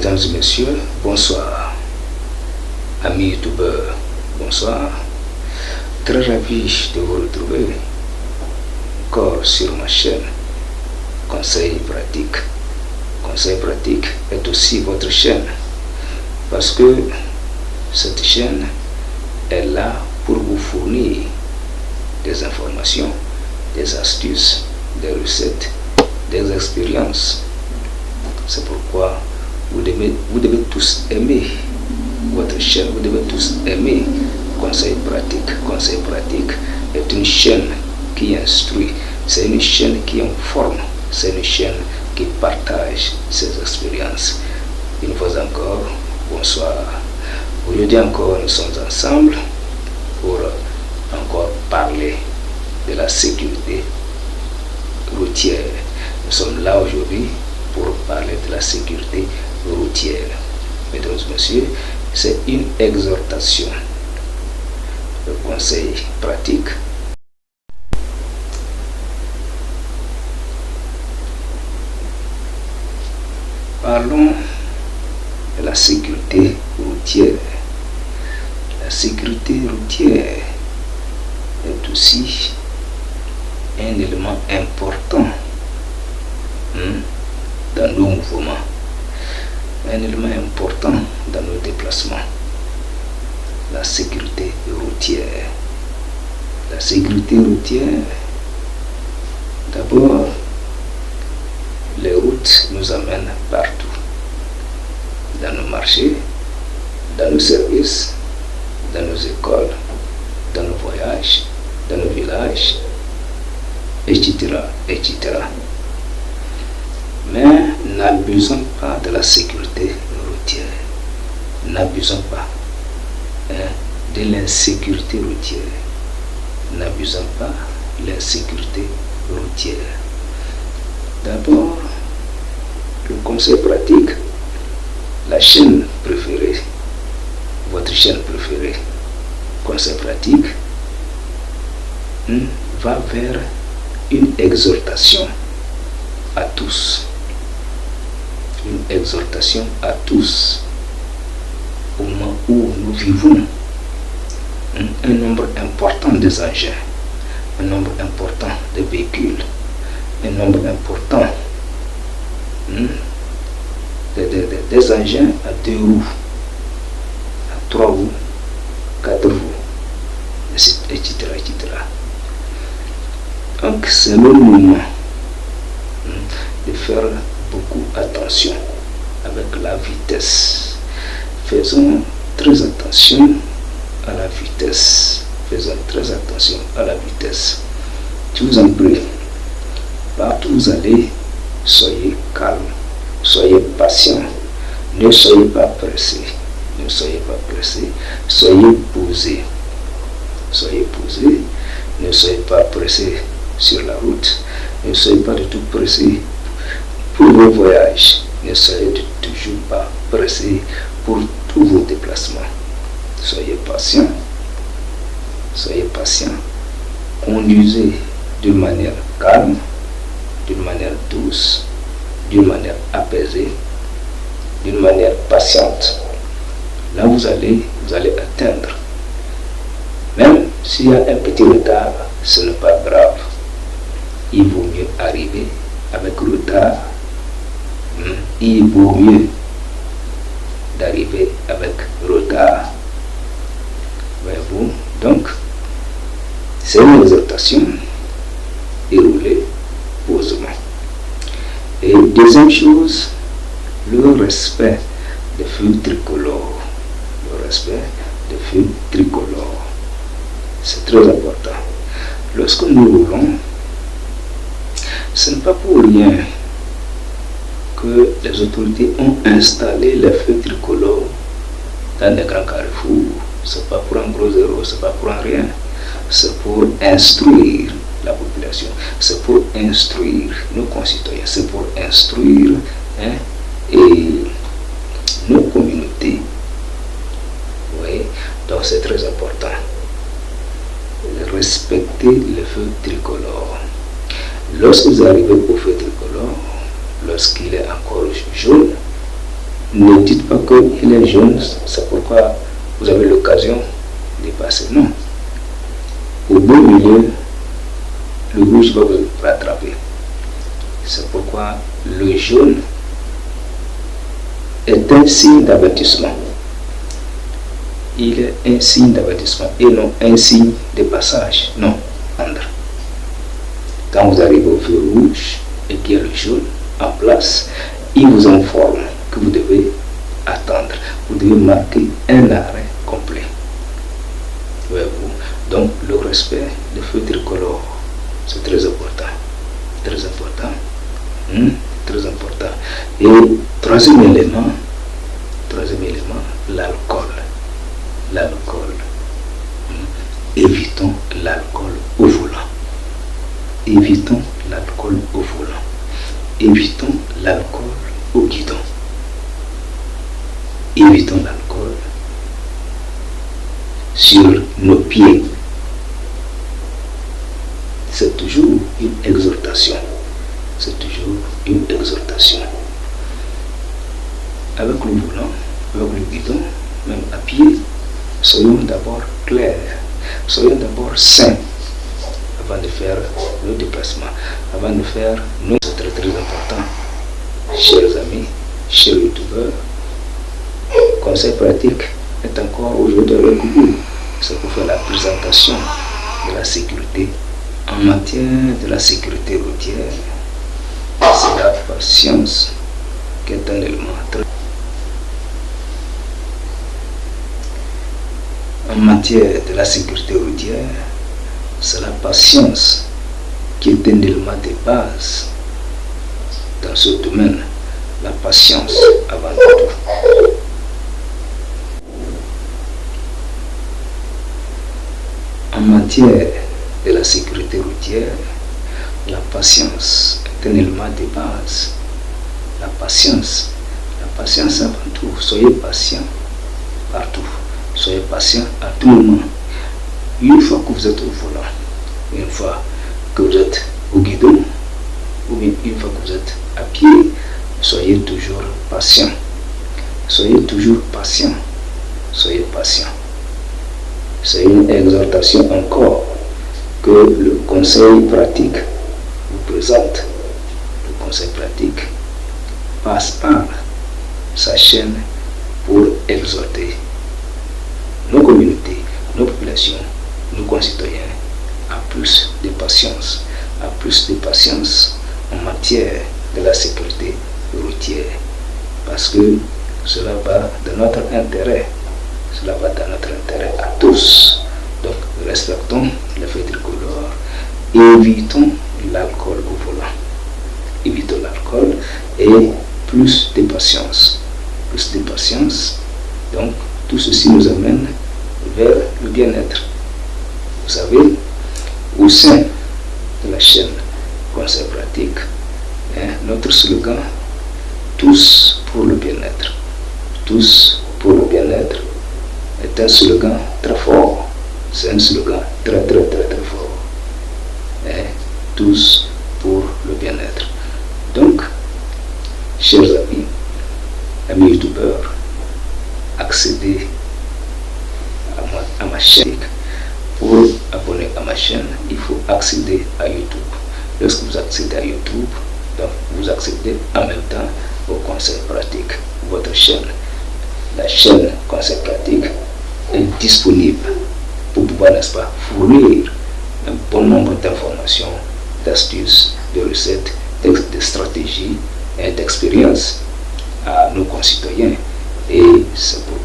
Mesdames et messieurs, bonsoir. Amis youtubeurs, bonsoir. Très ravi de vous retrouver encore sur ma chaîne Conseil pratique. Conseil pratique est aussi votre chaîne parce que cette chaîne est là pour vous fournir des informations, des astuces, des recettes, des expériences. C'est pourquoi vous devez tous aimer votre chaîne, vous devez tous aimer Conseil pratique. Conseil pratique est une chaîne qui instruit, c'est une chaîne qui informe, c'est une chaîne qui partage ses expériences. Une fois encore, bonsoir. Aujourd'hui encore, nous sommes ensemble pour encore parler de la sécurité routière. Nous sommes là aujourd'hui pour parler de la sécurité routière. Mesdames et messieurs, c'est une exhortation. Le conseil pratique. Parlons de la sécurité routière. La sécurité routière est aussi un élément important dans nos mouvements, un élément important dans nos déplacements. La sécurité routière. La sécurité routière, d'abord, les routes nous amènent partout, dans nos marchés, dans nos services, dans nos écoles, dans nos voyages, dans nos villages, etc., etc. Mais n'abusons pas de la sécurité routière. N'abusons pas de l'insécurité routière. N'abusons pas de l'insécurité routière. D'abord, le conseil pratique, la chaîne préférée, votre chaîne préférée, conseil pratique, va vers une exhortation à tous. Une exhortation à tous. Au moment où nous vivons, un nombre important des engins, un nombre important de véhicules, un nombre important des engins à 2 roues, à 3 roues, 4 roues, etc., etc. Donc c'est le moment de faire beaucoup attention avec la vitesse. Faisons très attention à la vitesse. Faisons très attention à la vitesse. Je vous en prie, partout où vous allez, soyez calme, soyez patient, ne soyez pas pressé, ne soyez pas pressé, soyez posé. Soyez posé, ne soyez pas pressé sur la route, ne soyez pas du tout pressé pour vos voyages, ne soyez toujours pas pressé pour tous vos déplacements. Soyez patient, soyez patient, conduisez d'une manière calme, d'une manière douce, d'une manière apaisée, d'une manière patiente. Là vous allez atteindre. Même s'il y a un petit retard, ce n'est pas grave. Il vaut mieux arriver avec retard. Il vaut mieux d'arriver avec retard. Voyez-vous, donc, c'est une exhortation et rouler posément. Et deuxième chose, le respect des feux tricolores. Le respect des feux tricolores. C'est très important. Lorsque nous roulons, ce n'est pas pour rien que les autorités ont installé les feux tricolores dans les grands carrefours. C'est pas pour un gros zéro, c'est pas pour un rien. C'est pour instruire la population, c'est pour instruire nos concitoyens, c'est pour instruire et nos communautés. Oui, donc c'est très important. Respectez le feu tricolore. Lorsque vous arrivez au feu tricolore, lorsqu'il est encore jaune, Ne dites pas qu'il est jaune, c'est pourquoi vous avez l'occasion de passer. Non. Au beau milieu, le rouge va vous rattraper. C'est pourquoi le jaune est un signe d'avertissement. Il est un signe d'avertissement et non un signe de passage. Non. Quand vous arrivez au feu rouge et qu'il y a le jaune en place, il vous informe que vous devez attendre. Vous devez marquer un arrêt complet. Voyez-vous? Donc le respect des feux tricolores, c'est très important. Très important. Très important. Et troisième élément, l'alcool. L'alcool. Évitons l'alcool au volant. Évitons l'alcool au volant. Évitons l'alcool au guidon. Évitons l'alcool sur nos pieds. C'est toujours une exhortation. C'est toujours une exhortation. Avec le volant, avec le guidon, même à pied, soyons d'abord clairs, soyons d'abord sains avant de faire nos déplacements, avant de faire nos... C'est très très important. Chers amis, chers youtubeurs, conseil pratique est encore aujourd'hui avec vous. C'est pour faire la présentation de la sécurité. En matière de la sécurité routière, c'est la patience qui est un élément très... En matière de la sécurité routière, c'est la patience qui est un élément de base dans ce domaine. La patience avant tout. En matière de la sécurité routière, la patience est un élément de base. La patience avant tout. Soyez patient partout. Soyez patient à tout moment. Une fois que vous êtes au volant, une fois que vous êtes au guidon, ou bien une fois que vous êtes à pied, soyez toujours patient. Soyez toujours patient. Soyez patient. C'est une exhortation encore que le conseil pratique vous présente. Le conseil pratique passe par sa chaîne pour exhorter nos communautés, nos populations, nos concitoyens à plus de patience, en matière de la sécurité routière. Parce que cela va dans notre intérêt. Cela va dans notre intérêt à tous. Donc, respectons les feux tricolores. Évitons l'alcool au volant. Évitons l'alcool et plus de patience. Plus de patience. Donc, tout ceci nous amène vers le bien-être. Vous savez, au sein de la chaîne Conseil pratique, notre slogan, tous pour le bien-être. Tous pour le bien-être est un slogan très fort. C'est un slogan très fort. Tous pour le bien-être. Donc, chers amis youtubeurs, accédez à ma chaîne. Pour abonner à ma chaîne, il faut accéder à YouTube. Lorsque vous accédez à YouTube, donc vous accédez en même temps au conseil pratique. Votre chaîne, la chaîne conseil pratique, est disponible pour pouvoir, n'est-ce pas, fournir un bon nombre d'informations, d'astuces, de recettes, de stratégies et d'expériences à nos concitoyens. Et c'est pour